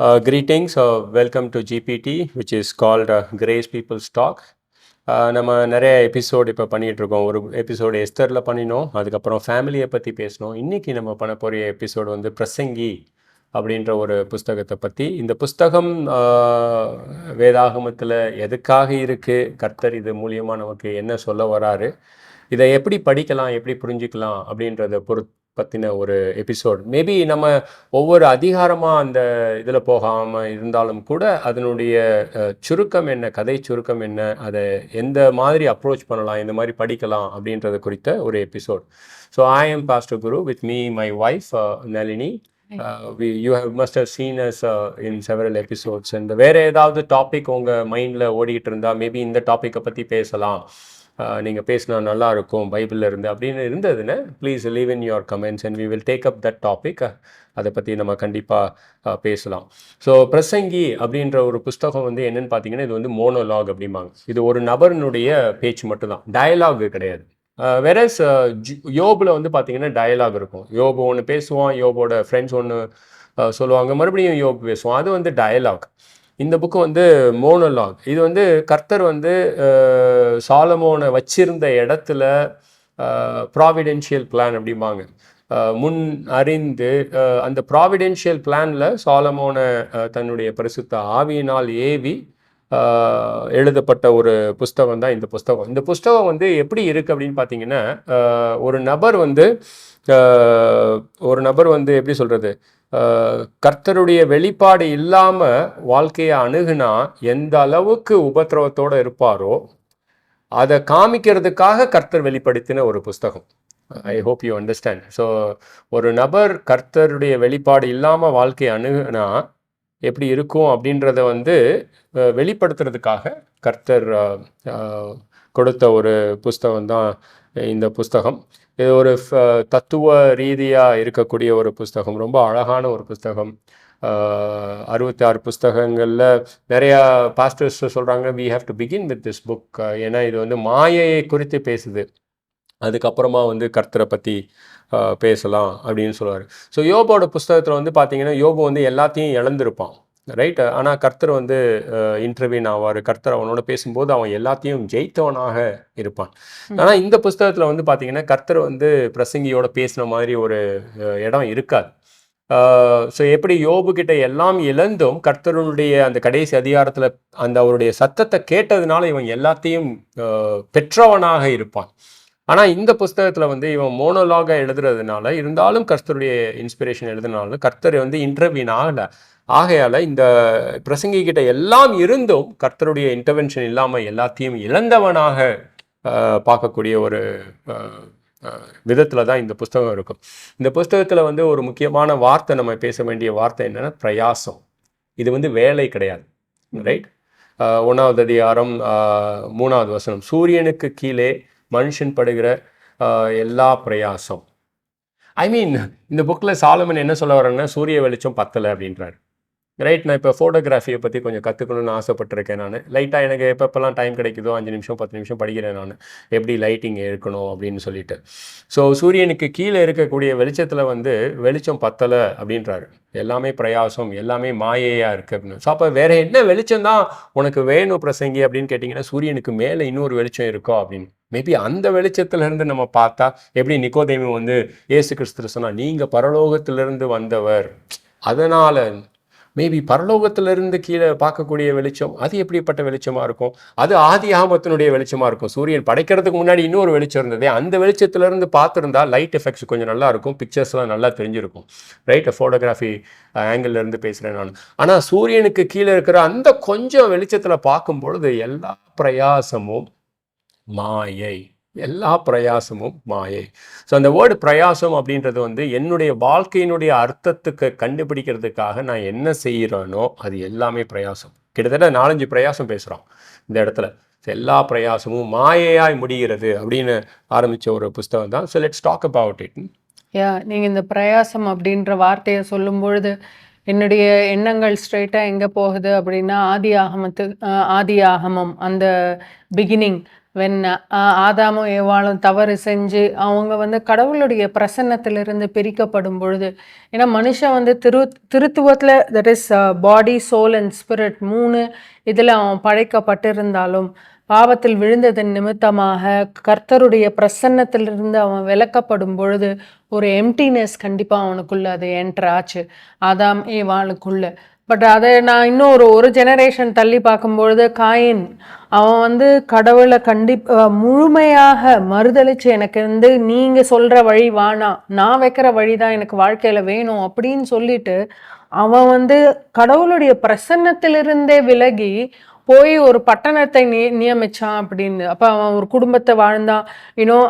Greetings, welcome to GPT, which is called Grace People's Talk. நம்ம நிறைய episode இப்போ பண்ணிகிட்ருக்கோம். ஒரு எபிசோடு எஸ்தரில் பண்ணினோம், அதுக்கப்புறம் ஃபேமிலியை பற்றி பேசினோம். இன்றைக்கி நம்ம பண்ண போகிற எபிசோடு வந்து பிரசங்கி அப்படின்ற ஒரு புஸ்தகத்தை பற்றி. இந்த புஸ்தகம் வேதாகமத்தில் எதுக்காக இருக்குது, கர்த்தர் இது மூலியமாக நமக்கு என்ன சொல்ல வராரு, இதை எப்படி படிக்கலாம், எப்படி புரிஞ்சிக்கலாம் அப்படின்றத பற்றின ஒரு எபிசோட். மேபி நம்ம ஒவ்வொரு அதிகாரமாக அந்த இதில் போகாமல் இருந்தாலும் கூட அதனுடைய சுருக்கம் என்ன, கதை சுருக்கம் என்ன, அதை எந்த மாதிரி அப்ரோச் பண்ணலாம், எந்த மாதிரி படிக்கலாம் அப்படின்றது குறித்த ஒரு episode. So I am pastor Guru, with me my wife Nalini. You must have seen us in several episodes. And வேறு ஏதாவது டாபிக் உங்கள் மைண்டில் ஓடிக்கிட்டு இருந்தால், மேபி இந்த டாப்பிக்கை பற்றி பேசலாம், நீங்கள் பேசினா நல்லா இருக்கும் பைபிளில் இருந்து அப்படின்னு இருந்ததுன்னு, please leave in your comments and we will take up that topic. அதை பற்றி நம்ம கண்டிப்பாக பேசலாம். ஸோ பிரசங்கி அப்படின்ற ஒரு புஸ்தகம் வந்து என்னென்னு பார்த்தீங்கன்னா, இது வந்து மோனோலாக் அப்படிம்பாங்க. இது ஒரு நபரினுடைய பேச்சு மட்டும்தான், டயலாக் கிடையாது. வெரஸ் யோபில் வந்து பார்த்தீங்கன்னா டயலாக் இருக்கும். யோபு ஒன்று பேசுவான், யோபோட ஃப்ரெண்ட்ஸ் ஒன்று சொல்லுவாங்க, மறுபடியும் யோபு பேசுவான், அது வந்து டயலாக். இந்த புக்கு வந்து மோனோலாக். இது வந்து கர்த்தர் வந்து சாலமோனை வச்சிருந்த இடத்துல ப்ராவிடென்ஷியல் பிளான் அப்படிம்பாங்க, முன் அறிந்து அந்த ப்ராவிடென்ஷியல் பிளானில் சாலமோனை தன்னுடைய பரிசுத்த ஆவியினால் ஏவி எழுதப்பட்ட ஒரு புஸ்தகம் தான் இந்த புஸ்தகம். இந்த புஸ்தகம் வந்து எப்படி இருக்குது அப்படின்னு பார்த்தீங்கன்னா, ஒரு நபர் வந்து எப்படி சொல்கிறது, கர்த்தருடைய வெளிப்பாடு இல்லாமல் வாழ்க்கையை அணுகுனா எந்த அளவுக்கு உபத்திரவத்தோடு இருப்பாரோ அதை காமிக்கிறதுக்காக கர்த்தர் வெளிப்படுத்தின ஒரு புஸ்தகம். I hope you understand. So ஒரு நபர் கர்த்தருடைய வெளிப்பாடு இல்லாமல் வாழ்க்கையை அணுகுனா எப்படி இருக்கும் அப்படின்றத வந்து வெளிப்படுத்துறதுக்காக கர்த்தர் கொடுத்த ஒரு புஸ்தகம் தான் இந்த புஸ்தகம். இது ஒரு தத்துவ ரீதியாக இருக்கக்கூடிய ஒரு புஸ்தகம், ரொம்ப அழகான ஒரு புஸ்தகம். 66 புஸ்தகங்களில் நிறையா பாஸ்டர்ஸ் சொல்கிறாங்க, we have to begin with this book. ஏன்னா இது வந்து மாயையை குறித்து பேசுது, அதுக்கப்புறமா வந்து கர்த்தரை பற்றி பேசலாம் அப்படின்னு சொல்லுவார். ஸோ யோபோட புஸ்தகத்தில் வந்து பார்த்தீங்கன்னா, யோபு வந்து எல்லாத்தையும் இழந்திருப்பான், ரைட்? ஆனால் கர்த்தர் வந்து இன்டர்வியூன் ஆவார். கர்த்தர் அவனோட பேசும்போது அவன் எல்லாத்தையும் ஜெயித்தவனாக இருப்பான். ஆனால் இந்த புஸ்தகத்தில் வந்து பார்த்தீங்கன்னா, கர்த்தர் வந்து பிரசங்கியோட பேசின மாதிரி ஒரு இடம் இருக்காது. ஸோ எப்படி யோபு கிட்ட எல்லாம் இழந்தும் கர்த்தருடைய அந்த கடைசி அதிகாரத்தில் அந்த அவருடைய சத்தத்தை கேட்டதுனால இவன் எல்லாத்தையும் பெற்றவனாக இருப்பான். ஆனால் இந்த புஸ்தகத்தில் வந்து இவன் மோனோலாக எழுதுறதுனால, இருந்தாலும் கர்த்தருடைய இன்ஸ்பிரேஷன் எழுதுனால கர்த்தர் வந்து இன்டர்வியூன் ஆகலை. ஆகையால் இந்த பிரசங்கிக்கிட்ட எல்லாம் இருந்தும் கர்த்தருடைய இன்டர்வென்ஷன் இல்லாமல் எல்லாத்தையும் இழந்தவனாக பார்க்கக்கூடிய ஒரு விதத்தில் தான் இந்த புஸ்தகம் இருக்கும். இந்த புஸ்தகத்தில் வந்து ஒரு முக்கியமான வார்த்தை, நம்ம பேச வேண்டிய வார்த்தை என்னென்னா பிரயாசம். இது வந்து வேலை கிடையாது, ரைட்? 1வது அதிகாரம் 3வது வசனம், சூரியனுக்கு கீழே மனுஷன் படுகிற எல்லா பிரயாசம். ஐ மீன், இந்த புக்கில் சாலமன் என்ன சொல்ல வர்றாங்கன்னா, சூரிய வெளிச்சம் பத்தலை அப்படின்றார், ரைட்? நான் இப்போ ஃபோட்டோகிராஃபியை பற்றி கொஞ்சம் கற்றுக்கணும்னு ஆசைப்பட்டிருக்கேன். நான் லைட்டாக எனக்கு எப்பப்பெல்லாம் டைம் கிடைக்குதோ 5 நிமிஷம் 10 நிமிஷம் படிக்கிறேன் நான், எப்படி லைட்டிங் இருக்கணும் அப்படின்னு சொல்லிட்டு. ஸோ சூரியனுக்கு கீழே இருக்கக்கூடிய வெளிச்சத்தில் வந்து வெளிச்சம் பத்தலை அப்படின்றாரு. எல்லாமே பிரயாசம், எல்லாமே மாயையாக இருக்குது அப்படின்னு. ஸோ அப்போ வேறு என்ன வெளிச்சம் தான் உனக்கு வேணும் பிரசங்கி அப்படின்னு கேட்டிங்கன்னா, சூரியனுக்கு மேலே இன்னொரு வெளிச்சம் இருக்கோ அப்படின்னு. மேபி அந்த வெளிச்சத்திலேருந்து நம்ம பார்த்தா, எப்படி நிக்கோதேமு வந்து இயேசு கிறிஸ்து சொன்னால், நீங்கள் பரலோகத்திலிருந்து வந்தவர், அதனால் மேபி பரலோகத்திலிருந்து கீழே பார்க்கக்கூடிய வெளிச்சம் அது எப்படிப்பட்ட வெளிச்சமாக இருக்கும்? அது ஆதி ஆகமத்தினுடைய வெளிச்சமாக இருக்கும். சூரியன் படைக்கிறதுக்கு முன்னாடி இன்னொரு வெளிச்சம் இருந்தது, அந்த வெளிச்சத்திலேருந்து பார்த்துருந்தா லைட் எஃபெக்ட்ஸ் கொஞ்சம் நல்லா இருக்கும், பிக்சர்ஸ்லாம் நல்லா தெரிஞ்சிருக்கும், ரைட்? ஃபோட்டோகிராஃபி ஆங்கிள்லேருந்து பேசுகிறேன் நான். ஆனால் சூரியனுக்கு கீழே இருக்கிற அந்த கொஞ்சம் வெளிச்சத்தில் பார்க்கும் பொழுது எல்லா பிரயாசமும் மாயை, எல்லா பிரயாசமும் மாயை. ஸோ அந்த வேர்டு பிரயாசம் அப்படின்றது வந்து என்னுடைய வாழ்க்கையினுடைய அர்த்தத்துக்கு கண்டுபிடிக்கிறதுக்காக நான் என்ன செய்கிறேனோ அது எல்லாமே பிரயாசம். கிட்டத்தட்ட 4-5 பிரயாசம் பேசுகிறோம் இந்த இடத்துல. எல்லா பிரயாசமும் மாயையாய் முடிகிறது அப்படின்னு ஆரம்பித்த ஒரு புஸ்தகம் தான். So let's talk about it. நீங்கள் இந்த பிரயாசம் அப்படின்ற வார்த்தையை சொல்லும் பொழுது என்னுடைய எண்ணங்கள் ஸ்ட்ரெயிட்டாக எங்கே போகுது அப்படின்னா, ஆதி ஆகமம் அந்த பிகினிங் வென் ஆதாமும் ஏவாளும் தவறு செஞ்சு அவங்க வந்து கடவுளுடைய பிரசன்னத்திலிருந்து பிரிக்கப்படும் பொழுது, ஏன்னா மனுஷன் வந்து திருத்துவத்தில் that is body soul and spirit 3 இதில் அவன் படைக்கப்பட்டிருந்தாலும் பாவத்தில் விழுந்ததன் நிமித்தமாக கர்த்தருடைய பிரசன்னத்திலிருந்து அவன் விலக்கப்படும் பொழுது ஒரு எம்டினஸ் கண்டிப்பாக அவனுக்குள்ள அது என்டர் ஆச்சு ஆதாம் ஏவாளுக்குள்ள. பட் அதை நான் இன்னும் ஒரு ஜெனரேஷன் தள்ளி பார்க்கும்பொழுது காயின் அவன் வந்து கடவுளை முழுமையாக மறுதளிச்சு எனக்கு வந்து நீங்க சொல்ற வழி வேணாம், நான் வைக்கிற வழிதான் எனக்கு வாழ்க்கையில வேணும் அப்படின்னு சொல்லிட்டு அவன் வந்து கடவுளுடைய பிரசன்னத்திலிருந்தே விலகி போய் ஒரு பட்டணத்தை நியமிச்சான் அப்படின்னு. அப்ப அவன் ஒரு குடும்பத்தை வாழ்ந்தான்.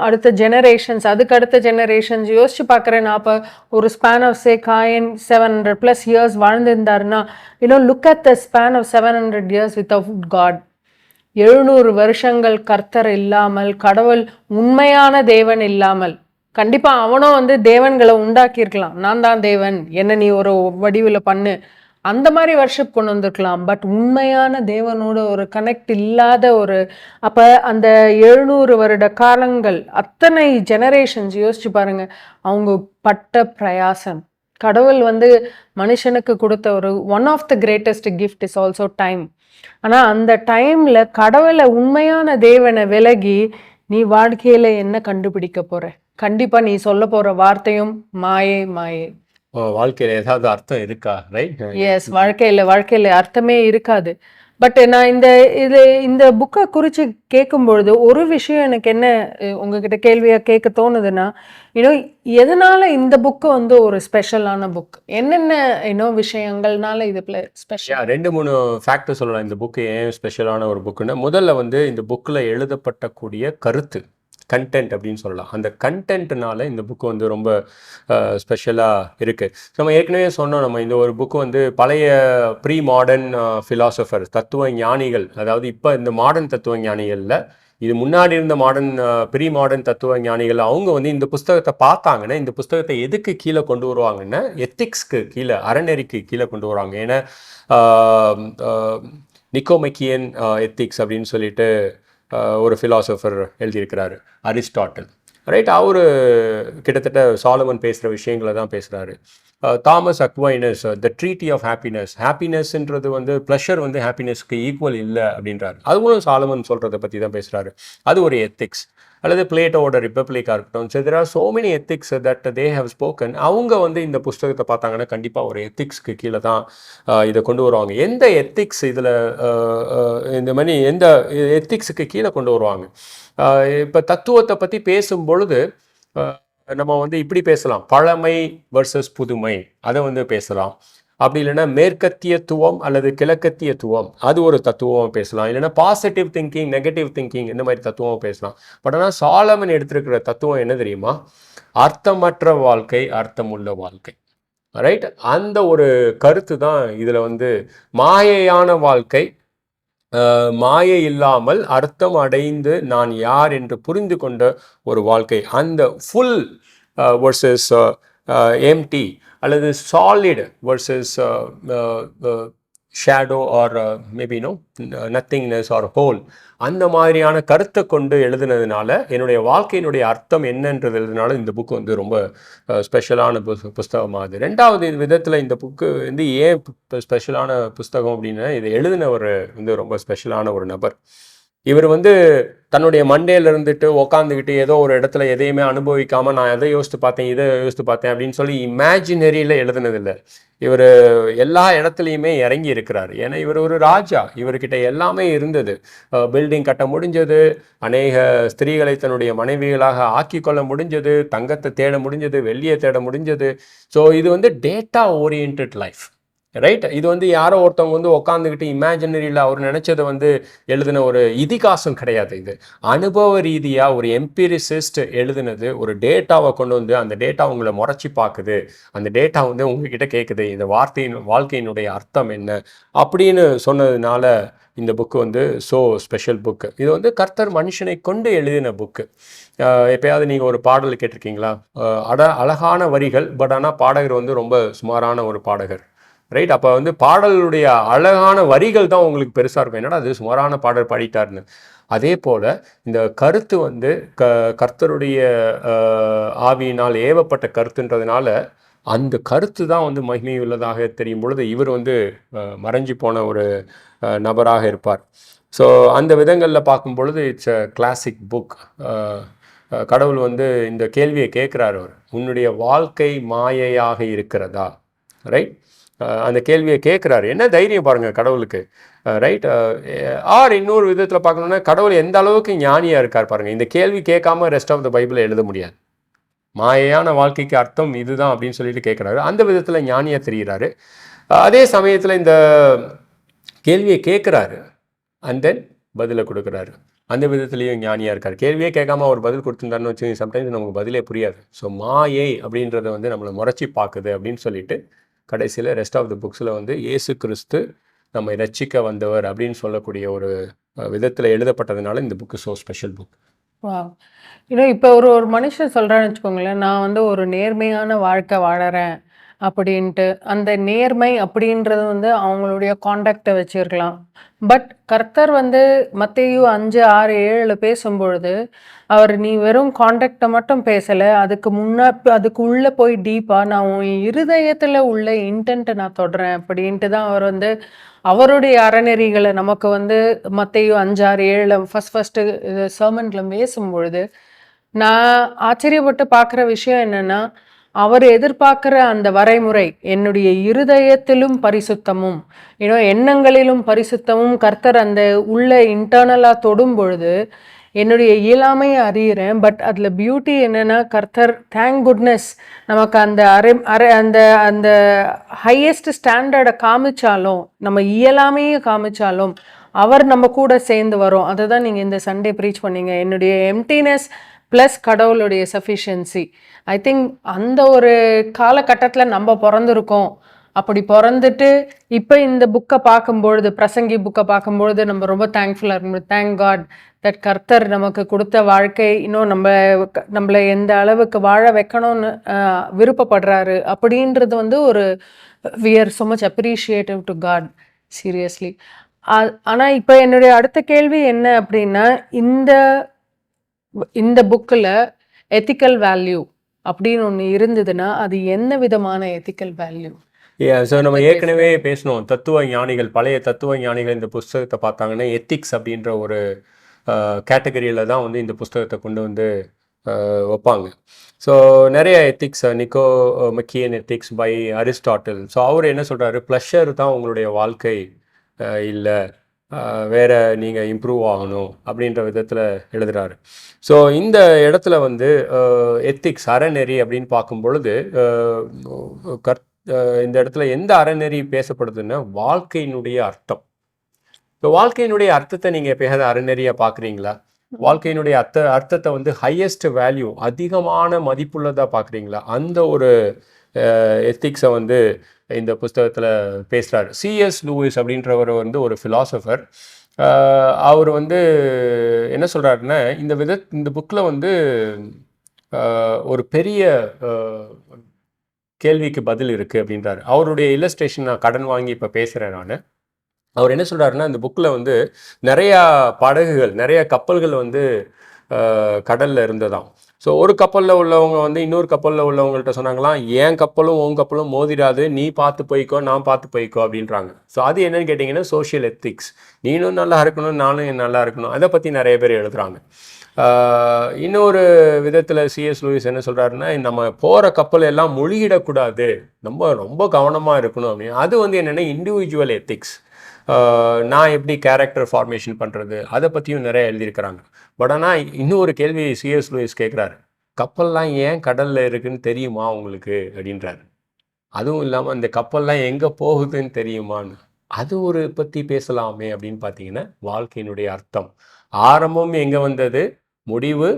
அடுத்த ஜெனரேஷன்ஸ், அதுக்கு அடுத்த ஜெனரேஷன்ஸ் யோசிச்சு பார்க்குறேன். நான் அப்போ ஒரு ஸ்பேன் ஆஃப் காயின் 700+ இயர்ஸ் வாழ்ந்திருந்தாருன்னா look at the span of 700 years without God. 700 வருஷங்கள் கர்த்தர் இல்லாமல், கடவுள் உண்மையான தேவன் இல்லாமல். கண்டிப்பா அவனும் வந்து தேவன்களை உண்டாக்கியிருக்கலாம். நான் தான் தேவன், என்ன நீ ஒரு வடிவில் பண்ணு, அந்த மாதிரி வர்ஷிப் கொண்டு வந்திருக்கலாம். பட் உண்மையான தேவனோட ஒரு கனெக்ட் இல்லாத அப்ப அந்த 700 வருட காலங்கள், அத்தனை ஜெனரேஷன்ஸ் யோசிச்சு பாருங்க, அவங்க பட்ட பிரயாசம். கடவுள் வந்து மனுஷனுக்கு கொடுத்த one of the greatest gift is also time. ஆனா அந்த டைம்ல கடவுளை உண்மையான தேவனை விலகி நீ வாழ்க்கையில என்ன கண்டுபிடிக்க போற? கண்டிப்பா நீ சொல்ல போற வார்த்தையும் மாயே மாயே. வாழ்க்கையில ஏதாவது அர்த்தம் இருக்கா? ரைட். எஸ், வாழ்க்கையில அர்த்தமே இருக்காது. பட் நான் இந்த புக்கை குறித்து கேட்கும்பொழுது ஒரு விஷயம் எனக்கு என்ன உங்ககிட்ட கேள்வியாக கேட்க தோணுதுன்னா, எதனால இந்த புக்கு வந்து ஒரு ஸ்பெஷலான புக்? என்னென்ன விஷயங்கள்னால இது ஸ்பெஷல்? 2-3 ஃபேக்டர் சொல்லலாம் இந்த புக்கு ஏன் ஸ்பெஷலான ஒரு புக்குன்னு. முதல்ல வந்து இந்த புக்கில் எழுதப்பட்டக்கூடிய கருத்து, கண்டென்ட் அப்படின்னு சொல்லலாம். அந்த கண்டென்ட்னால இந்த புக்கு வந்து ரொம்ப ஸ்பெஷலாக இருக்குது. நம்ம ஏற்கனவே சொன்னோம், நம்ம இந்த ஒரு புக்கு வந்து பழைய ப்ரீ மாடர்ன் ஃபிலாசபர், தத்துவ ஞானிகள், அதாவது இப்போ இந்த மாடர்ன் தத்துவ ஞானிகளில் இது முன்னாடி இருந்த ப்ரீ மாடர்ன் தத்துவ ஞானிகள் அவங்க வந்து இந்த புஸ்தகத்தை பார்த்தாங்கன்னா இந்த புஸ்தகத்தை எதுக்கு கீழே கொண்டு வருவாங்கன்னா எத்திக்ஸ்க்கு கீழே, அறநெறிக்கு கீழே கொண்டு வருவாங்க. ஏன்னா நிக்கோமெக்கியன் எத்திக்ஸ் அப்படின்னு சொல்லிட்டு ஒரு ஃபிலாசபர் எழுதியிருக்கிறாரு, அரிஸ்டாட்டில். ரைட். அவர் கிட்டத்தட்ட சாலமன் பேசுகிற விஷயங்களை தான் பேசுகிறாரு. Thomas Aquinas the treaty of happiness, ஹாப்பினஸ்ன்றது வந்து ப்ளஷர் வந்து ஹாப்பினஸ்க்கு ஈக்குவல் இல்லை அப்படின்றாரு. அதுவும் சாலமன் சொல்கிறத பற்றி தான் பேசுகிறாரு. அது ஒரு எத்திக்ஸ். அல்லது பிளேட்டோட ரிப்பப்ளிக்காக இருக்கட்டும். So there are so many ethics that they have spoken. அவங்க வந்து இந்த புஸ்தகத்தை பார்த்தாங்கன்னா கண்டிப்பாக ஒரு எத்திக்ஸ்க்கு கீழே தான் இதை கொண்டு வருவாங்க. எந்த எத்திக்ஸ் இதில் இந்த மாதிரி எந்த எத்திக்ஸுக்கு கீழே கொண்டு வருவாங்க? இப்போ தத்துவத்தை பற்றி பேசும் பொழுது நம்ம வந்து இப்படி பேசலாம், பழமை வர்சஸ் புதுமை, அதை வந்து பேசலாம். அப்படி இல்லைன்னா மேற்கத்தியத்துவம் அல்லது கிழக்கத்தியத்துவம், அது ஒரு தத்துவம் பேசலாம். இல்லைன்னா பாசிட்டிவ் திங்கிங், நெகட்டிவ் திங்கிங், இந்த மாதிரி தத்துவம் பேசலாம். பட் ஆனால் சாலமன் எடுத்திருக்கிற தத்துவம் என்ன தெரியுமா? அர்த்தமற்ற வாழ்க்கை, அர்த்தமுள்ள வாழ்க்கை. ரைட். அந்த ஒரு கருத்து தான் இதில் வந்து மாயையான வாழ்க்கை, மாயை இல்லாமல் அர்த்தம் அடைந்து நான் யார் என்று புரிந்து கொண்ட ஒரு வாழ்க்கை. அந்த ஃபுல் வர்சஸ் எம்டி, அல்லது solid versus shadow or maybe nothingness or hole, அந்த மாதிரியான கருத்தை கொண்டு எழுதுனதுனால என்னுடைய வாழ்க்கையினுடைய அர்த்தம் என்னன்றது எழுதுனால இந்த புக்கு வந்து ரொம்ப ஸ்பெஷலான புஸ்தகமாகுது. 2வது விதத்தில் இந்த புக்கு வந்து ஏன் ஸ்பெஷலான புஸ்தகம் அப்படின்னா, இதை எழுதினவர் வந்து ரொம்ப ஸ்பெஷலான ஒரு நபர். இவர் வந்து தன்னுடைய மண்டேல இருந்துட்டு உக்காந்துக்கிட்டு ஏதோ ஒரு இடத்துல எதையுமே அனுபவிக்காமல் நான் எதை யோசித்து பார்த்தேன், இதை யோசித்து பார்த்தேன் அப்படின்னு சொல்லி இமேஜினரியில் எழுதுனதில்லை. இவர் எல்லா இடத்துலையுமே இறங்கி இருக்கிறார். ஏன்னா இவர் ஒரு ராஜா, இவர்கிட்ட எல்லாமே இருந்தது. பில்டிங் கட்ட முடிஞ்சது, அநேக ஸ்திரீகளை தன்னுடைய மனைவிகளாக ஆக்கி கொள்ள முடிஞ்சது, தங்கத்தை தேட முடிஞ்சது, வெள்ளியை தேட முடிஞ்சது. ஸோ இது வந்து டேட்டா ஓரியன்ட் லைஃப். ரைட். இது வந்து யாரோ ஒருத்தவங்க வந்து உட்காந்துக்கிட்டு இமேஜினரியில் அவர் நினச்சதை வந்து எழுதின ஒரு இதிகாசம் கிடையாது. இது அனுபவ ரீதியாக ஒரு எம்பிரிசிஸ்ட் எழுதினது. ஒரு டேட்டாவை கொண்டு வந்து அந்த டேட்டா உங்களை முறைச்சி பார்க்குது, அந்த டேட்டா வந்து உங்ககிட்ட கேட்குது இந்த வாழ்க்கையினுடைய அர்த்தம் என்ன அப்படின்னு சொன்னதுனால இந்த புக்கு வந்து ஸோ ஸ்பெஷல் புக்கு. இது வந்து கர்த்தர் மனுஷனை கொண்டு எழுதின புக்கு. எப்பயாவது நீங்கள் ஒரு பாடல் கேட்டிருக்கீங்களா? அழகான வரிகள், பட் ஆனால் பாடகர் வந்து ரொம்ப சுமாரான ஒரு பாடகர். ரைட். அப்போ வந்து பாடலுடைய அழகான வரிகள் தான் உங்களுக்கு பெருசாக இருக்கும், என்னடா அது சுமாரான பாடல் பாடிட்டாருன்னு. அதே போல் இந்த கருத்து வந்து கர்த்தருடைய ஆவியினால் ஏவப்பட்ட கருத்துன்றதுனால அந்த கருத்து தான் வந்து மகிமையுள்ளதாக தெரியும் பொழுது இவர் வந்து மறைஞ்சு போன ஒரு நபராக இருப்பார். ஸோ அந்த விதங்களில் பார்க்கும் பொழுது இட்ஸ் அ கிளாசிக் புக். கடவுள் வந்து இந்த கேள்வியை கேட்குறாரு, அவர் உன்னுடைய வாழ்க்கை மாயையாக இருக்கிறதா, ரைட்? அந்த கேள்வியை கேட்குறாரு. என்ன தைரியம் பாருங்கள் கடவுளுக்கு, ரைட்? ஆர் இன்னொரு விதத்தில் பார்க்கணுன்னா கடவுள் எந்த அளவுக்கு ஞானியாக இருக்கார் பாருங்கள். இந்த கேள்வி கேட்காம ரெஸ்ட் ஆஃப் த பைபிளை எழுத முடியாது. மாயையான வாழ்க்கைக்கு அர்த்தம் இதுதான் அப்படின்னு சொல்லிட்டு கேட்குறாரு. அந்த விதத்தில் ஞானியாக தெரிகிறாரு. அதே சமயத்தில் இந்த கேள்வியை கேட்குறாரு அண்ட் தென் பதிலை கொடுக்குறாரு. அந்த விதத்துலேயும் ஞானியாக இருக்கார். கேள்வியே கேட்காம அவர் பதில் கொடுத்துருந்தாருன்னு வச்சு சம்டைம்ஸ் நமக்கு பதிலே புரியாது. ஸோ மாயை அப்படின்றத வந்து நம்மளை முறைச்சி பார்க்குது அப்படின்னு சொல்லிட்டு கடைசியில் ரெஸ்ட் ஆஃப் த புக்ஸில் வந்து இயேசு கிறிஸ்து நம்மை ரட்சிக்க வந்தவர் அப்படின்னு சொல்லக்கூடிய ஒரு விதத்தில் எழுதப்பட்டதுனால இந்த புக்கு ஸோ ஸ்பெஷல் புக். இன்னும் இப்போ ஒரு மனுஷன் சொல்கிறான்னு வச்சுக்கோங்களேன், நான் வந்து ஒரு நேர்மையான வாழ்க்கை வாழறேன் அப்படின்ட்டு. அந்த நேர்மை அப்படின்றது வந்து அவங்களுடைய காண்டாக்டை வச்சுருக்கலாம். பட் கர்த்தர் வந்து மத்தேயு 5, 6, 7 பேசும்பொழுது அவர் நீ வெறும் காண்டாக்டை மட்டும் பேசலை, அதுக்கு உள்ளே போய் டீப்பாக நான் உன் இருதயத்தில் உள்ள இன்டென்ட்டை நான் தொடுறேன் அப்படின்ட்டு தான் அவர் வந்து அவருடைய அறநெறிகளை நமக்கு வந்து மத்தேயு 5, 6, 7 ஃபஸ்ட்டு சர்மனில் பேசும்பொழுது நான் ஆச்சரியப்பட்டு பார்க்குற விஷயம் என்னென்னா, அவர் எதிர்பார்க்குற அந்த வரைமுறை என்னுடைய இருதயத்திலும் பரிசுத்தமும் எண்ணங்களிலும் பரிசுத்தமும் கர்த்தர் அந்த உள்ள இன்டர்னலாக தொடும் பொழுது என்னுடைய இயலாமையை அறிகிறேன். பட் அதில் பியூட்டி என்னென்னா, கர்த்தர் தேங்க் குட்னஸ் நமக்கு அந்த அந்த அந்த ஹையஸ்ட் ஸ்டாண்டர்டை காமிச்சாலும், நம்ம இயலாமையை காமிச்சாலும் அவர் நம்ம கூட சேர்ந்து வரும். அதை தான் நீங்கள் இந்த சண்டே ப்ரீச் பண்ணீங்க, என்னுடைய எம்டினஸ் ப்ளஸ் கடவுளுடைய சஃபிஷியன்சி. ஐ திங்க் அந்த ஒரு காலகட்டத்தில் நம்ம பிறந்திருக்கோம். அப்படி பிறந்துட்டு இப்போ இந்த புக்கை பார்க்கும்பொழுது, பிரசங்கி புக்கை பார்க்கும்பொழுது நம்ம ரொம்ப தேங்க்ஃபுல்லாக இருக்கணும். தேங்க் காட் தட் கர்த்தர் நமக்கு கொடுத்த வாழ்க்கை இன்னும் நம்மளை எந்த அளவுக்கு வாழ வைக்கணும்னு விருப்பப்படுறாரு அப்படின்றது வந்து ஒரு we are so much appreciative to God, seriously. ஆனால் இப்போ என்னுடைய அடுத்த கேள்வி என்ன அப்படின்னா, இந்த புக்கில் எத்திக்கல் வேல்யூ அப்படின்னு ஒன்று இருந்ததுன்னா அது என்ன விதமான எத்திக்கல் வேல்யூ? ஸோ நம்ம ஏற்கனவே பேசணும், தத்துவ ஞானிகள், பழைய தத்துவ ஞானிகள் இந்த புஸ்தகத்தை பார்த்தாங்கன்னா எத்திக்ஸ் அப்படின்ற ஒரு கேட்டகரியில் தான் வந்து இந்த புஸ்தகத்தை கொண்டு வந்து வைப்பாங்க. ஸோ நிறைய ethics, Nicomachean ethics by Aristotle. So அவர் என்ன சொல்கிறாரு, ப்ளஷர் தான் உங்களுடைய வாழ்க்கை இல்லை, வேறு நீங்கள் இம்ப்ரூவ் ஆகணும் அப்படின்ற விதத்தில் எழுதுகிறாரு. ஸோ இந்த இடத்துல வந்து எத்திக்ஸ் அறநெறி அப்படின்னு பார்க்கும் பொழுது இந்த இடத்துல எந்த அறநெறி பேசப்படுதுன்னா வாழ்க்கையினுடைய அர்த்தம். இப்போ வாழ்க்கையினுடைய அர்த்தத்தை நீங்கள் எப்பயாவது அறநெறியாக பார்க்குறீங்களா? வாழ்க்கையினுடைய அர்த்தத்தை வந்து ஹையஸ்ட் வேல்யூ, அதிகமான மதிப்புள்ளதாக பார்க்குறீங்களா? அந்த ஒரு எத்திக்ஸை வந்து இந்த புஸ்தகத்தில் பேசுகிறார். சிஎஸ் லூயிஸ் அப்படின்றவர் வந்து ஒரு ஃபிலாசபர். அவர் வந்து என்ன சொல்கிறாருன்னா, இந்த புக்கில் வந்து ஒரு பெரிய கேள்விக்கு பதில் இருக்குது அப்படின்றாரு. அவருடைய இல்லஸ்ட்ரேஷன் நான் கடன் வாங்கி இப்போ பேசுகிறேன் நான். அவர் என்ன சொல்கிறாருன்னா, இந்த புக்கில் வந்து நிறையா படகுகள், நிறைய கப்பல்கள் வந்து கடலில் இருந்ததாம். ஸோ ஒரு கப்பலில் உள்ளவங்க வந்து இன்னொரு கப்பலில் உள்ளவங்கள்ட்ட சொன்னாங்களாம், என் கப்பலும் உன் கப்பலும் மோதிராது, நீ பார்த்து போய்க்கோ, நான் பார்த்து போய்க்கோ அப்படின்றாங்க. ஸோ அது என்னன்னு கேட்டிங்கன்னா சோஷியல் எத்திக்ஸ். நீனும் நல்லா இருக்கணும், நானும் நல்லா இருக்கணும், அதை பற்றி நிறைய பேர் எழுதுகிறாங்க. இன்னொரு விதத்தில் சிஎஸ் லூயிஸ் என்ன சொல்கிறாருன்னா, நம்ம போகிற கப்பல் எல்லாம் முழுகிடக்கூடாது, நம்ம ரொம்ப கவனமாக இருக்கணும் அப்படின்னு. அது வந்து என்னென்னா இண்டிவிஜுவல் எத்திக்ஸ். நான் எப்படி கேரக்டர் ஃபார்மேஷன் பண்ணுறது, அதை பற்றியும் நிறைய எழுதியிருக்கிறாங்க. பட் ஆனால் இன்னொரு கேள்வி சிஎஸ் லூயிஸ் கேட்குறாரு, கப்பல்லாம் ஏன் கடலில் இருக்குதுன்னு தெரியுமா உங்களுக்கு அப்படின்றாரு. அதுவும் இல்லாமல் இந்த கப்பல்லாம் எங்கே போகுதுன்னு தெரியுமான்னு, அது ஒரு பற்றி பேசலாமே அப்படின்னு பார்த்தீங்கன்னா, வாழ்க்கையினுடைய அர்த்தம், ஆரம்பம் எங்கே வந்தது, முடிவு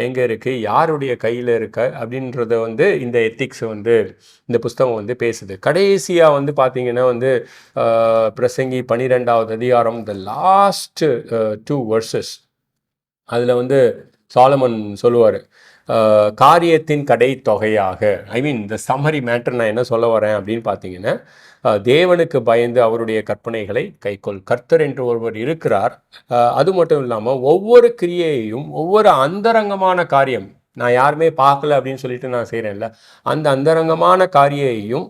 எங்கே இருக்குது, யாருடைய கையில் இருக்க அப்படின்றத வந்து இந்த எத்திக்ஸ் வந்து இந்த புஸ்தகம் வந்து பேசுது. கடைசியாக வந்து பார்த்திங்கன்னா வந்து பிரசங்கி 12வது அதிகாரம், த லாஸ்ட் 2 verses, அதில் வந்து சாலமன் சொல்லுவார், காரியத்தின் கடை தொகையாக, ஐ மீன் இந்த சம்மரி மேட்டர் நான் என்ன சொல்ல வரேன் அப்படின்னு பார்த்தீங்கன்னா, தேவனுக்கு பயந்து அவருடைய கற்பனைகளை கைக்கொள். கர்த்தர் என்று ஒருவர் இருக்கிறார். அது மட்டும் இல்லாமல் ஒவ்வொரு கிரியையையும், ஒவ்வொரு அந்தரங்கமான காரியம், நான் யாருமே பார்க்கல அப்படின்னு சொல்லிட்டு நான் செய்கிறேன்ல, அந்த அந்தரங்கமான காரியையும்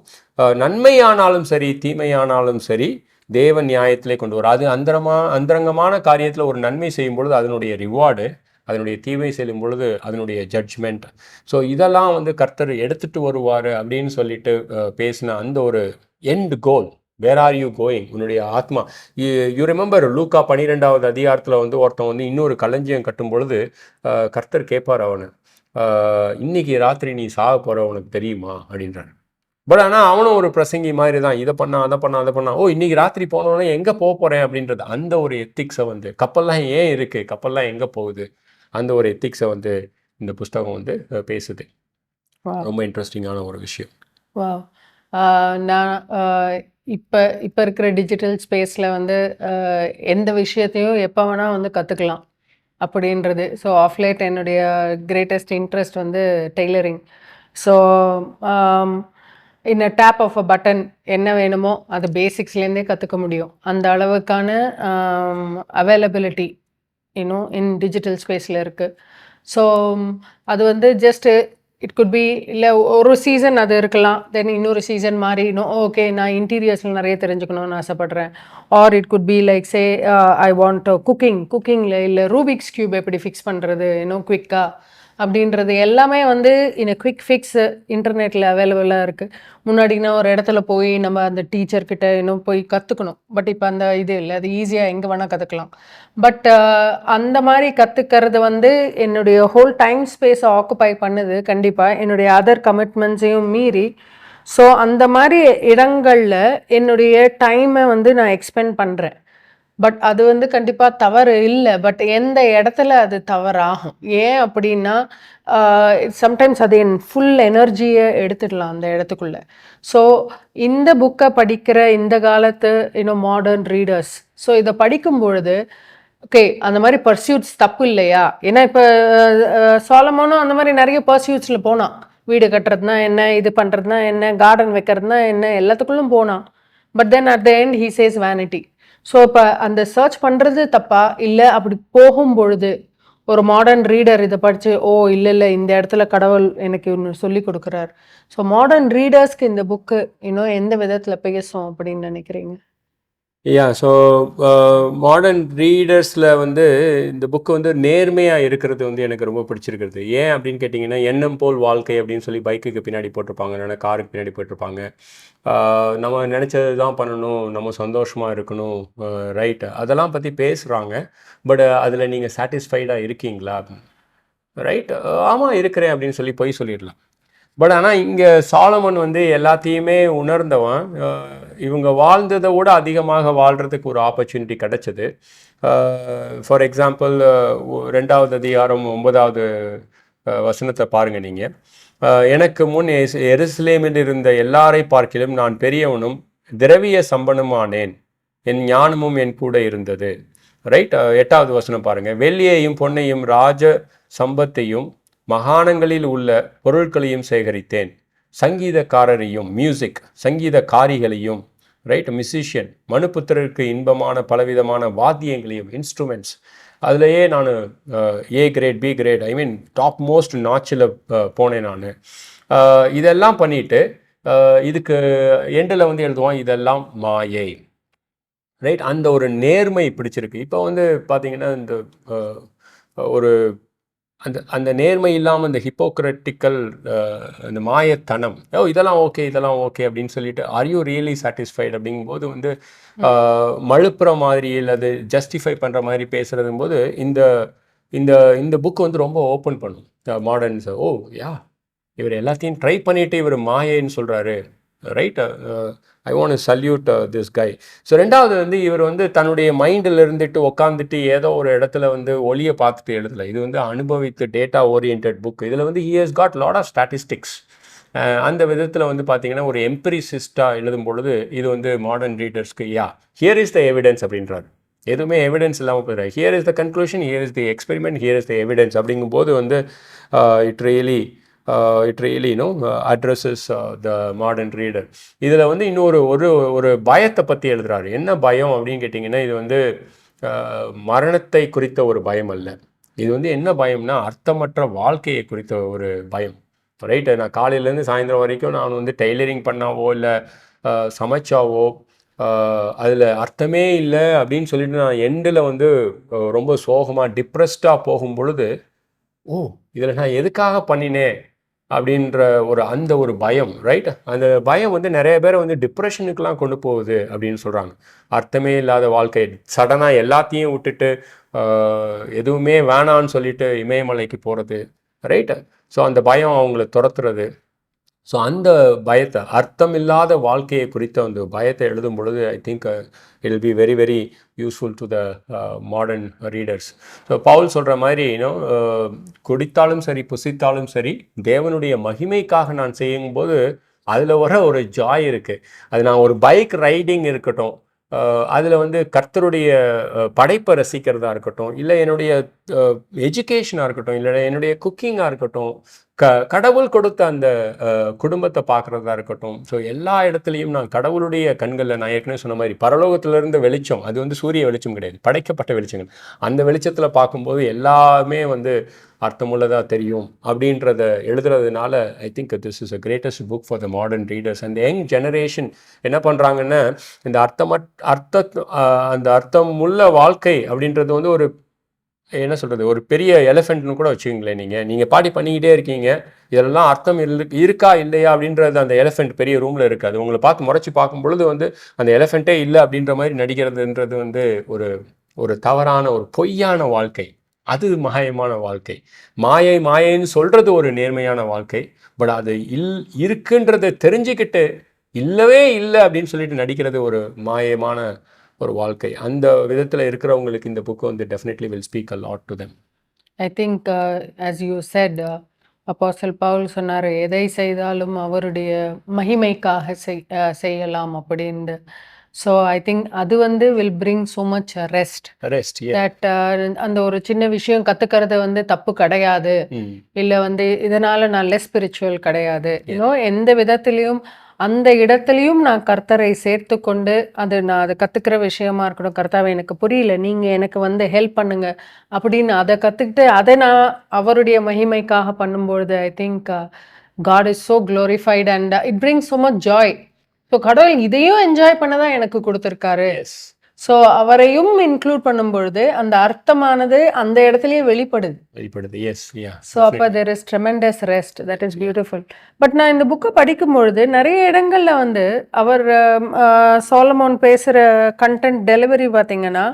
நன்மையானாலும் சரி தீமையானாலும் சரி தேவன் நியாயத்திலே கொண்டு வரும். அது அந்தரங்கமான காரியத்தில் ஒரு நன்மை செய்யும் பொழுது அதனுடைய ரிவார்டு, அதனுடைய தீமை செய்யும் பொழுது அதனுடைய ஜட்ஜ்மெண்ட். ஸோ இதெல்லாம் வந்து கர்த்தர் எடுத்துட்டு வருவார் அப்படின்னு சொல்லிட்டு பேசின அந்த ஒரு end goal, where are you going, உன்னுடைய ஆத்மா. யூ ரிமெம்பர் லூக்கா 12வது அதிகாரத்தில் வந்து ஒருத்தன் வந்து இன்னொரு களஞ்சியம் கட்டும் பொழுது கர்த்தர் கேட்பார் அவனை, இன்னைக்கு ராத்திரி நீ சாக போகிற உனக்கு தெரியுமா அப்படின்றார். பட் ஆனால் அவனும் ஒரு பிரசங்கி மாதிரி தான், இதை பண்ணா அதை பண்ணா, ஓ இன்னைக்கு ராத்திரி போனோன்னே எங்கே போக போகிறேன் அப்படின்றது, அந்த ஒரு எத்திக்ஸை வந்து, கப்பல்லாம் ஏன் இருக்குது, கப்பல்லாம் எங்கே போகுது, அந்த ஒரு எத்திக்ஸை வந்து இந்த புஸ்தகம் வந்து பேசுது. ரொம்ப இன்ட்ரெஸ்டிங்கான ஒரு விஷயம். வா நான் இப்போ இருக்கிற டிஜிட்டல் ஸ்பேஸில் வந்து எந்த விஷயத்தையும் எப்போ வேணால் வந்து கற்றுக்கலாம் அப்படின்றது. ஸோ ஆஃப்லேட் என்னுடைய கிரேட்டஸ்ட் இன்ட்ரெஸ்ட் வந்து டெய்லரிங். ஸோ இந்த டேப் ஆஃப் அ பட்டன் என்ன வேணுமோ அது பேசிக்ஸ்லேருந்தே கற்றுக்க முடியும். அந்த அளவுக்கான அவைலபிலிட்டி இன்னும் இன் டிஜிட்டல் ஸ்பேஸில் இருக்குது. ஸோ அது வந்து ஜஸ்ட்டு இட் குட் பி, இல்லை ஒரு சீசன் அது இருக்கலாம், தென் இன்னொரு சீசன் மாறி இன்னும் ஓகே நான் இன்டீரியர்ஸில் நிறைய தெரிஞ்சுக்கணும்னு ஆசைப்பட்றேன். R it could be like say I want குக்கிங்கில் இல்லை ரூபிக்ஸ் கியூப் எப்படி ஃபிக்ஸ் பண்ணுறது இன்னும் குவிக்காக அப்படின்றது எல்லாமே வந்து இந்த குவிக் ஃபிக்ஸ் இன்டர்நெட்டில் அவைலபிளாக இருக்குது. முன்னாடினா ஒரு இடத்துல போய் நம்ம அந்த டீச்சர்கிட்ட இன்னும் போய் கற்றுக்கணும். பட் இப்போ அந்த இது இல்லை, அது ஈஸியாக எங்கே வேணால் கற்றுக்கலாம். பட் அந்த மாதிரி கற்றுக்கிறது வந்து என்னுடைய ஹோல் டைம் ஸ்பேஸை ஆக்குப்பை பண்ணுது கண்டிப்பாக, என்னுடைய அதர் கமிட்மெண்ட்ஸையும் மீறி. ஸோ அந்த மாதிரி இடங்களில் என்னுடைய டைமை வந்து நான் எக்ஸ்பெண்ட் பண்ணுறேன். பட் அது வந்து கண்டிப்பாக தவறு இல்லை. பட் எந்த இடத்துல அது தவறாகும், ஏன் அப்படின்னா சம்டைம்ஸ் அது என் ஃபுல் எனர்ஜியை எடுத்துடலாம் அந்த இடத்துக்குள்ளே. ஸோ இந்த புக்கை படிக்கிற இந்த காலத்து இன்னும் மாடர்ன் ரீடர்ஸ், ஸோ இதை படிக்கும் பொழுது ஓகே அந்த மாதிரி பர்சியூட்ஸ் தப்பு இல்லையா? ஏன்னா இப்போ சாலமோனும் அந்த மாதிரி நிறைய பர்சியூட்ஸில் போனான். வீடு கட்டுறதுனா என்ன, இது பண்ணுறதுனா என்ன, கார்டன் வைக்கிறதுனா என்ன, எல்லாத்துக்குள்ளும் போனான். But then at the end he says vanity. So இப்போ அந்த சர்ச் பண்ணுறது தப்பா இல்லை, அப்படி போகும் பொழுது ஒரு மாடர்ன் ரீடர் இதை படித்து ஓ இல்லை இந்த இடத்துல கடவுள் எனக்கு ஒன்று சொல்லி கொடுக்குறார். ஸோ மாடர்ன் ரீடர்ஸ்க்கு இந்த புக்கு இன்னும் எந்த விதத்தில் பேசும் அப்படின்னு நினைக்கிறீங்க? ஸோ மாடர்ன் ரீடர்ஸில் வந்து இந்த புக்கு வந்து நேர்மையாக இருக்கிறது வந்து எனக்கு ரொம்ப பிடிச்சிருக்கிறது. ஏன் அப்படின்னு கேட்டிங்கன்னா, எண்ணம் போல் வாழ்க்கை அப்படின்னு சொல்லி பைக்குக்கு பின்னாடி போட்டிருப்பாங்க, இல்லைன்னா காருக்கு பின்னாடி போட்டிருப்பாங்க. நம்ம நினச்சது தான் பண்ணணும், நம்ம சந்தோஷமாக இருக்கணும், ரைட்டு, அதெல்லாம் பற்றி பேசுகிறாங்க. பட் அதில் நீங்கள் சாட்டிஸ்ஃபைடாக இருக்கீங்களா? ரைட், ஆமாம் இருக்கிறேன் அப்படின்னு சொல்லி போய் சொல்லிடலாம். பட் ஆனால் இங்கே சாலமன் வந்து எல்லாத்தையுமே உணர்ந்தவன். இவங்க வாழ்ந்ததை விட அதிகமாக வாழ்கிறதுக்கு ஒரு ஆப்பர்ச்சுனிட்டி கிடச்சிது. ஃபார் எக்ஸாம்பிள் 2வது அதிகாரம் 9வது வசனத்தை பாருங்கள் நீங்கள். எனக்கு முன் எருசலேமில் இருந்த எல்லாரை பார்க்கிலும் நான் பெரியவனும் திரவிய சம்பனமானேன், என் ஞானமும் என் கூட இருந்தது. ரைட், 8வது வசனம் பாருங்கள். வெள்ளியையும் பொன்னையும் ராஜ சம்பத்தையும் மகாணங்களில் உள்ள பொருட்களையும் சேகரித்தேன், சங்கீதக்காரரையும் சங்கீதக்காரிகளையும், ரைட், மியூசிஷியன், மனுபுத்திரருக்கு இன்பமான பலவிதமான வாத்தியங்களையும், இன்ஸ்ட்ருமெண்ட்ஸ், அதுலேயே நான் ஏ கிரேட் பி கிரேட், ஐ மீன் டாப் மோஸ்ட் நாச்சில் போனேன் நான். இதெல்லாம் பண்ணிட்டு இதுக்கு எண்டில் வந்து எழுதுவான், இதெல்லாம் மாயை. ரைட், அந்த ஒரு நேர்மை பிடிச்சிருக்கு. இப்போ வந்து பார்த்தீங்கன்னா இந்த ஒரு அந்த நேர்மை இல்லாமல் இந்த ஹிப்போக்ரட்டிக்கல் அந்த மாயத்தனம், இதெல்லாம் ஓகே அப்படின்னு சொல்லிட்டு ஆர் யூ ரியலி சாட்டிஸ்ஃபைட் அப்படிங்கும்போது வந்து மழுப்புற மாதிரி இல்லை அது ஜஸ்டிஃபை பண்ணுற மாதிரி பேசுகிறதும் போது இந்த இந்த இந்த புக் வந்து ரொம்ப ஓப்பன் பண்ணும் மாடர்ன்ஸ். ஓ யா, இவர் எல்லாத்தையும் ட்ரை பண்ணிவிட்டு இவர் மாயைன்னு சொல்கிறாரு, right, I want to salute this guy. So 2வது வந்து இவர் வந்து தன்னுடைய மைண்டில் இருந்துட்டு உட்காந்துட்டு ஏதோ ஒரு இடத்துல வந்து ஒளியை பார்த்துட்டு எழுதலை. இது வந்து அனுபவித்து டேட்டா ஓரியன்ட் புக். இதில் வந்து he has got lot of statistics. அந்த விதத்தில் வந்து பார்த்தீங்கன்னா ஒரு எம்பிரிசிஸ்டாக எழுதும் பொழுது இது வந்து மாடர்ன் ரீடர்ஸ்க்கு ஹியர் இஸ் த எவிடன்ஸ் அப்படின்றார். எதுவுமே எவிடன்ஸ் இல்லாமல் போயிடுறாரு. Here is the conclusion, here is the experiment, here is the evidence அப்படிங்கும்போது வந்து it really addresses the modern reader. இதில் வந்து இன்னொரு ஒரு பயத்தை பற்றி எழுதுறாரு. என்ன பயம் அப்படின்னு கேட்டிங்கன்னா, இது வந்து மரணத்தை குறித்த ஒரு பயம் அல்ல. இது வந்து என்ன பயம்னா அர்த்தமற்ற வாழ்க்கையை குறித்த ஒரு பயம். ரைட்டு, நான் காலையிலேருந்து சாயந்தரம் வரைக்கும் நான் வந்து டெய்லரிங் பண்ணாவோ இல்லை சமைச்சாவோ அதில் அர்த்தமே இல்லை அப்படின்னு சொல்லிட்டு நான் எண்டில் வந்து ரொம்ப சோகமாக டிப்ரெஸ்டாக போகும் பொழுது, ஓ இதில் நான் எதுக்காக பண்ணினேன் அப்படின்ற அந்த ஒரு பயம், ரைட், அந்த பயம் வந்து நிறைய பேரை வந்து டிப்ரெஷனுக்கெலாம் கொண்டு போகுது அப்படின்னு சொல்கிறாங்க. அர்த்தமே இல்லாத வாழ்க்கை, சடனாக எல்லாத்தையும் விட்டுட்டு எதுவுமே வேணான்னு சொல்லிட்டு இமயமலைக்கு போகிறது, ரைட்டு. ஸோ அந்த பயம் அவங்கள துரத்துறது. ஸோ அந்த பயத்தை, அர்த்தம் இல்லாத வாழ்க்கையை குறித்த அந்த பயத்தை எழுதும் பொழுது I think it will be very very useful to the modern readers. So Paul சொல்கிற மாதிரி குடித்தாலும் சரி புசித்தாலும் சரி தேவனுடைய மகிமைக்காக நான் செய்யும்போது அதில் வர ஒரு ஜாய் இருக்குது. அது நான் ஒரு பைக் ரைடிங் இருக்கட்டும், அதில் வந்து கர்த்தருடைய படைப்பை ரசிக்கிறதா இருக்கட்டும், இல்லை என்னுடைய எஜுகேஷனாக இருக்கட்டும், இல்லை என்னுடைய குக்கிங்காக இருக்கட்டும், கடவுள் கொடுத்த அந்த குடும்பத்தை பார்க்குறதா இருக்கட்டும். ஸோ எல்லா இடத்துலையும் நான் கடவுளுடைய கண்களில், நான் ஏற்கனவே சொன்ன மாதிரி பரலோகத்திலிருந்து வெளிச்சம், அது வந்து சூரிய வெளிச்சம் கிடையாது, படைக்கப்பட்ட வெளிச்சங்கள், அந்த வெளிச்சத்தில் பார்க்கும்போது எல்லாமே வந்து அர்த்தமுள்ளதாக தெரியும் அப்படின்றத எழுதுறதுனால I think this is a greatest book for the modern readers. And young generation என்ன பண்ணுறாங்கன்னா, இந்த அந்த அர்த்தமுள்ள வாழ்க்கை அப்படின்றது வந்து ஒரு என்ன சொல்கிறது, ஒரு பெரிய எலிஃபெண்ட்னு கூட வச்சுக்கிங்களேன். நீங்கள் பாடி பண்ணிக்கிட்டே இருக்கீங்க, இதெல்லாம் அர்த்தம் இருக்கா இல்லையா அப்படின்றது அந்த எலிஃபெண்ட் பெரிய ரூமில் இருக்காது. உங்களை பார்த்து முறைச்சி பார்க்கும் பொழுது வந்து அந்த எலிஃபெண்ட்டே இல்லை அப்படின்ற மாதிரி நடிக்கிறதுன்றது வந்து ஒரு தவறான, ஒரு பொய்யான வாழ்க்கை. அது மாயமான வாழ்க்கை. மாயைன்னு சொல்கிறது ஒரு நேர்மையான வாழ்க்கை. பட் அது இருக்குன்றதை தெரிஞ்சுக்கிட்டு இல்லவே இல்லை அப்படின்னு சொல்லிட்டு நடிக்கிறது ஒரு மாயமான ஒரு வாழ்க்கை. அந்த விதத்தில் இருக்கிறவங்களுக்கு இந்த புக்கு வந்து definitely will speak a lot to them. I think as you said, அப்போஸ்தலன் பவுல் சொன்னார், எதை செய்தாலும் அவருடைய மகிமைக்காக செய்யலாம் அப்படின்னு. ஸோ ஐ திங்க் அது வந்து will bring so much rest. That அந்த ஒரு சின்ன விஷயம் கற்றுக்கிறது வந்து தப்பு கிடையாது, இல்லை வந்து இதனால் நான் லெஸ் ஸ்பிரிச்சுவல் கிடையாது. எந்த விதத்துலேயும் அந்த இடத்துலையும் நான் கர்த்தரை சேர்த்து கொண்டு நான் அதை கற்றுக்கிற விஷயமா இருக்கணும். கர்த்தாவை எனக்கு புரியல, நீங்கள் எனக்கு வந்து ஹெல்ப் பண்ணுங்க அப்படின்னு அதை கற்றுக்கிட்டு அதை நான் அவருடைய மகிமைக்காக பண்ணும்பொழுது I think God is so glorified and it brings so much joy. So கடவுள் இதையும் என்ஜாய் பண்ண தான் எனக்கு கொடுத்துருக்காரு. ஸோ அவரையும் இன்க்ளூட் பண்ணும் பொழுது அந்த அர்த்தமானது அந்த இடத்துலயே வெளிப்படுது. S, yeah. ஸோ அப்போ there is tremendous rest. That is beautiful. But நான் இந்த புக்கை படிக்கும் பொழுது நிறைய இடங்கள்ல வந்து அவர் சாலமோன் பேசுகிற கண்டென்ட் டெலிவரி பார்த்தீங்கன்னா,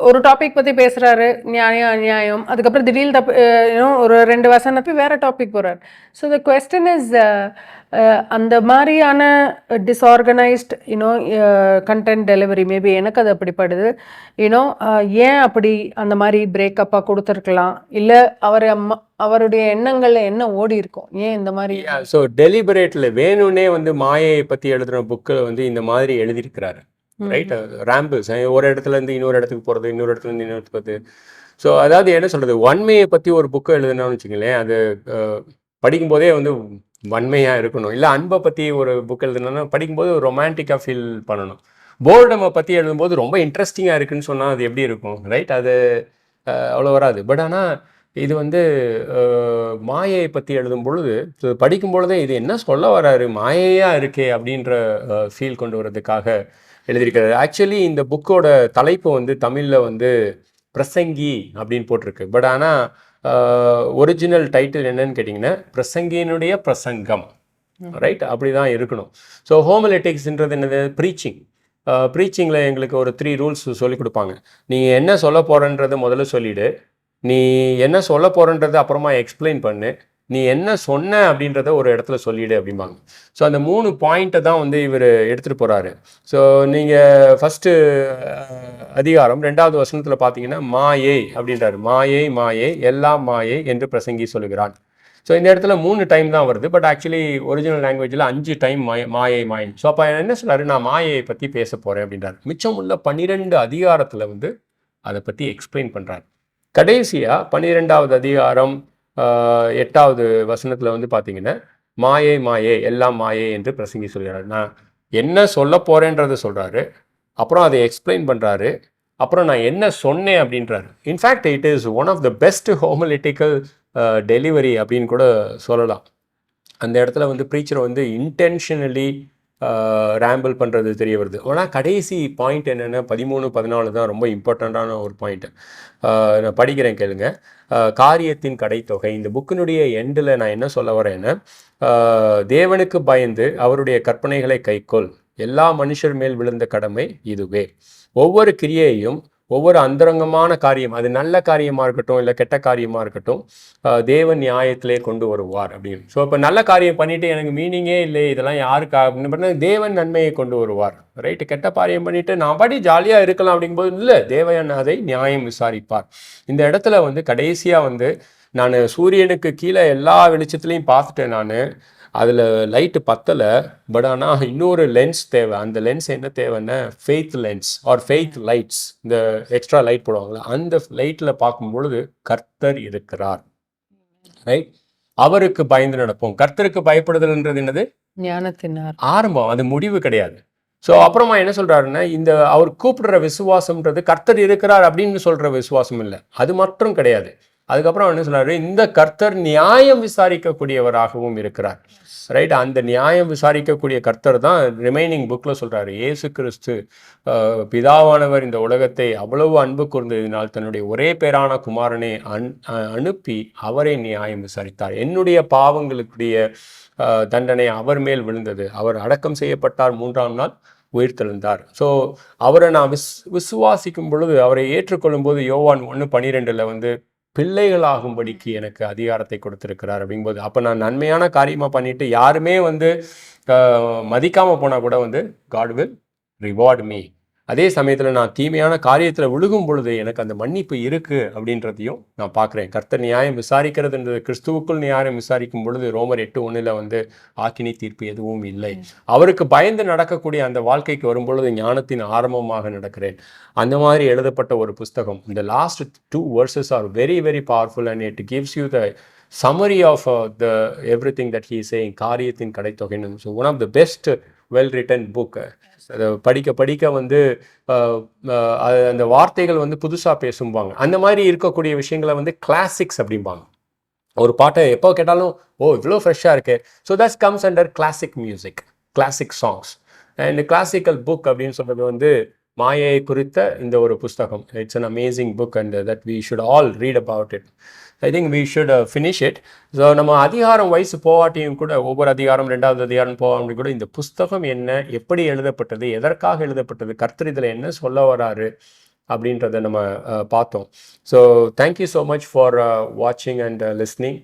ஒரு டாபிக் பற்றி பேசுகிறாரு, நியாயம் அநியாயம், அதுக்கப்புறம் திடீர்னு ஒரு 2 வசனப்பி வேற டாபிக் போகிறார். ஸோ த கொஸ்டின் இஸ், அந்த மாதிரியான டிஸ்ஆர்கனைஸ்ட் கண்டென்ட் டெலிவரி, மேபி எனக்கு அது அப்படிப்படுது. ஏன் அப்படி அந்த மாதிரி பிரேக்கப்பாக கொடுத்துருக்கலாம், இல்லை அவருடைய எண்ணங்கள்ல என்ன ஓடி இருக்கும், ஏன் இந்த மாதிரி? ஸோ டெலிபரேட்ல வேணும்னே வந்து மாயையை பற்றி எழுதுகிற புக்கு வந்து இந்த மாதிரி எழுதியிருக்கிறாரு, ரைட். ரேம்பிள்ஸ், ஒரு இடத்துல இருந்து இன்னொரு இடத்துக்கு போகிறது, இன்னொரு இடத்துல இருந்து இன்னொரு இடத்துக்கு. ஸோ அதாவது என்ன சொல்கிறது, வன்மையை பற்றி ஒரு புக்கு எழுதுனான்னு வச்சுங்களேன், அது படிக்கும்போதே வந்து வன்மையாக இருக்கணும். இல்லை அன்பை பற்றி ஒரு புக் எழுதுனா படிக்கும்போது ரொமான்டிக்காக ஃபீல் பண்ணணும். போர்டமை பற்றி எழுதும்போது ரொம்ப இன்ட்ரெஸ்டிங்காக இருக்குன்னு சொன்னால் அது எப்படி இருக்கும், ரைட்? அது அவ்வளோ வராது. பட் ஆனால் இது வந்து மாயையை பற்றி எழுதும் பொழுது படிக்கும் பொழுதே இது என்ன சொல்ல வராரு, மாயையாக இருக்கே அப்படின்ற ஃபீல் கொண்டு வரதுக்காக எழுதியிருக்கிறாரு. ஆக்சுவலி இந்த புக்கோட தலைப்பு வந்து தமிழில் வந்து பிரசங்கி அப்படின்னு போட்டிருக்கு. பட் ஆனால் ஒரிஜினல் டைட்டில் என்னன்னு கேட்டிங்கன்னா பிரசங்கியினுடைய பிரசங்கம், ரைட்? அப்படி தான் இருக்கணும். ஸோ ஹோமிலெட்டிக்ஸ்ன்றது என்னது, ப்ரீச்சிங்கில் எங்களுக்கு ஒரு 3 ரூல்ஸ் சொல்லி கொடுப்பாங்க. நீங்கள் என்ன சொல்ல போகிறன்றதை முதல்ல சொல்லிவிடு, நீ என்ன சொல்ல போகிறன்றதை அப்புறமா எக்ஸ்பிளைன் பண்ணு, நீ என்ன சொன்ன அப்படின்றத ஒரு இடத்துல சொல்லிவிடு அப்படிம்பாங்க. ஸோ அந்த 3 பாயிண்ட்டை தான் வந்து இவர் எடுத்துகிட்டு போகிறாரு. ஸோ நீங்கள் ஃபஸ்ட்டு அதிகாரம் 2வது வசனத்தில் பார்த்தீங்கன்னா மாயை அப்படின்றாரு. மாயை எல்லாம் மாயை என்று பிரசங்கி சொல்லுகிறான். ஸோ இந்த இடத்துல 3 டைம் தான் வருது, பட் ஆக்சுவலி ஒரிஜினல் லாங்குவேஜில் 5 டைம் மாயை மாயின். ஸோ அப்போ என்ன சொல்றாரு, நான் மாயையை பற்றி பேச போகிறேன் அப்படின்றாரு. மிச்சம் உள்ள 12 அதிகாரத்தில் வந்து அதை பற்றி எக்ஸ்பிளைன் பண்ணுறாரு. கடைசியாக 12வது அதிகாரம் 8வது வசனத்தில் வந்து பார்த்தீங்கன்னா, மாயை மாயே எல்லாம் மாயே என்று பிரசங்கி சொல்கிறார். நான் என்ன சொல்ல போகிறேன்றதை சொல்கிறாரு, அப்புறம் அதை எக்ஸ்பிளைன் பண்ணுறாரு, அப்புறம் நான் என்ன சொன்னேன் அப்படின்றாரு. In fact it is one of the best homiletical delivery அப்படின்னு கூட சொல்லலாம். அந்த இடத்துல வந்து ப்ரீச்சர் வந்து இன்டென்ஷனலி ரேம்பிள் பண்ணுறது தெரிய வருது. ஆனால் கடைசி பாயிண்ட் என்னென்னா 13, 14 தான் ரொம்ப இம்பார்ட்டண்ட்டான ஒரு பாயிண்ட்டு. நான் படிக்கிறேன் கேளுங்க. காரியத்தின் கடைத்தொகை. இந்த புக்கினுடைய எண்டில் நான் என்ன சொல்ல வரேன்னா, தேவனுக்கு பயந்து அவருடைய கற்பனைகளை கைக்கொள், எல்லா மனுஷர் மேல் விழுந்த கடமை இதுவே. ஒவ்வொரு கிரியையும் ஒவ்வொரு அந்தரங்கமான காரியம், அது நல்ல காரியமாக இருக்கட்டும் இல்லை கெட்ட காரியமாக இருக்கட்டும், தேவன் நியாயத்திலே கொண்டு வருவார் அப்படின்னு. ஸோ இப்போ நல்ல காரியம் பண்ணிவிட்டு எனக்கு மீனிங்கே இல்லை, இதெல்லாம் யாருக்கா அப்படின்னு பார்த்தா தேவன் நன்மையை கொண்டு வருவார். ரைட்டு, கெட்ட காரியம் பண்ணிவிட்டு நான் பாட்டி ஜாலியாக இருக்கலாம் அப்படிங்கும்போது இல்லை, தேவன் அதை நியாயம் விசாரிப்பார். இந்த இடத்துல வந்து கடைசியாக வந்து நான் சூரியனுக்கு கீழே எல்லா வெளிச்சத்துலேயும் பார்த்துட்டேன். நான் அதில் லைட்டு பத்தலை, பட் ஆனால் இன்னொரு லென்ஸ் தேவை. அந்த லென்ஸ் என்ன தேவைன்னா faith lens or faith lights, இந்த எக்ஸ்ட்ரா லைட் போடுவாங்களா, அந்த லைட்டில் பார்க்கும் பொழுது கர்த்தர் இருக்கிறார். ரைட், அவருக்கு பயந்து நடப்போம். கர்த்தருக்கு பயப்படுதல்ன்றது என்னது? ஞானத்தின் ஆரம்பம், அது முடிவு கிடையாது. ஸோ அப்புறமா என்ன சொல்கிறாருன்னா, இந்த அவர் கூப்பிடுற விசுவாசம்ன்றது கர்த்தர் இருக்கிறார் அப்படின்னு சொல்கிற விசுவாசம் இல்லை, அது மட்டும் கிடையாது. அதுக்கப்புறம் என்ன சொல்றாரு, இந்த கர்த்தர் நியாயம் விசாரிக்கக்கூடியவராகவும் இருக்கிறார். ரைட், அந்த நியாயம் விசாரிக்கக்கூடிய கர்த்தர் தான் ரிமைனிங் புக்கில் சொல்கிறாரு. இயேசு கிறிஸ்து பிதாவானவர் இந்த உலகத்தை அவ்வளவு அன்பு கூர்ந்ததினால் தன்னுடைய ஒரே பேரான குமாரனை அனுப்பி அவரை நியாயம் விசாரித்தார். என்னுடைய பாவங்களுடைய தண்டனை அவர் மேல் விழுந்தது, அவர் அடக்கம் செய்யப்பட்டார், 3ஆம் நாள் உயிர்த்தெழுந்தார். ஸோ அவரை நான் விசுவாசிக்கும் பொழுது, அவரை ஏற்றுக்கொள்ளும் போது யோவான் 1:12 வந்து பிள்ளைகளாகும்படிக்கு எனக்கு அதிகாரத்தை கொடுத்திருக்கிறார் அப்படிங்கும்போது, அப்போ நான் நன்மையான காரியமாக பண்ணிட்டு யாருமே வந்து மதிக்காமல் போனால் கூட வந்து God will reward me. அதே சமயத்தில் நான் தீமையான காரியத்தில் விழுகும் பொழுது எனக்கு அந்த மன்னிப்பு இருக்குது அப்படின்றதையும் நான் பார்க்குறேன். கர்த்தர் நியாயம் விசாரிக்கிறதுன்றது, கிறிஸ்துவுக்குள் நியாயம் விசாரிக்கும் பொழுது ரோமர் 8:1 வந்து ஆக்கினி தீர்ப்பு எதுவும் இல்லை. அவருக்கு பயந்து நடக்கக்கூடிய அந்த வாழ்க்கைக்கு வரும்பொழுது ஞானத்தின் ஆரம்பமாக நடக்கிறேன். அந்த மாதிரி எழுதப்பட்ட ஒரு புஸ்தகம். இந்த last 2 verses are very very powerful and it gives you the summary of the everything that he is saying. காரியத்தின் கடைத்தொகை. So one of the best well written book. அதை படிக்க படிக்க வந்து அந்த வார்த்தைகள் வந்து புதுசாக பேசும்பாங்க. அந்த மாதிரி இருக்கக்கூடிய விஷயங்களை வந்து கிளாசிக்ஸ் அப்படிம்பாங்க. ஒரு பாட்டை எப்போ கேட்டாலும் ஓ இவ்வளோ ஃப்ரெஷ்ஷாக இருக்கு. So that's comes under classic music, classic songs. And classical book அப்படின்னு சொல்கிறது வந்து மாயை குறித்த இந்த ஒரு புஸ்தகம். It's an amazing book and that we should all read about it. I think we should finish it. So நம்ம அதிகாரம் வயசு போகாட்டியும் கூட, ஒவ்வொரு அதிகாரம் 2வது அதிகாரம் போகாம கூட இந்த புஸ்தகம் என்ன, எப்படி எழுதப்பட்டது, எதற்காக எழுதப்பட்டது, கர்த்தர் இதில் என்ன சொல்ல வராரு அப்படின்றத நம்ம பார்த்தோம். So thank you so much for வாட்சிங் அண்ட் லிஸ்னிங்.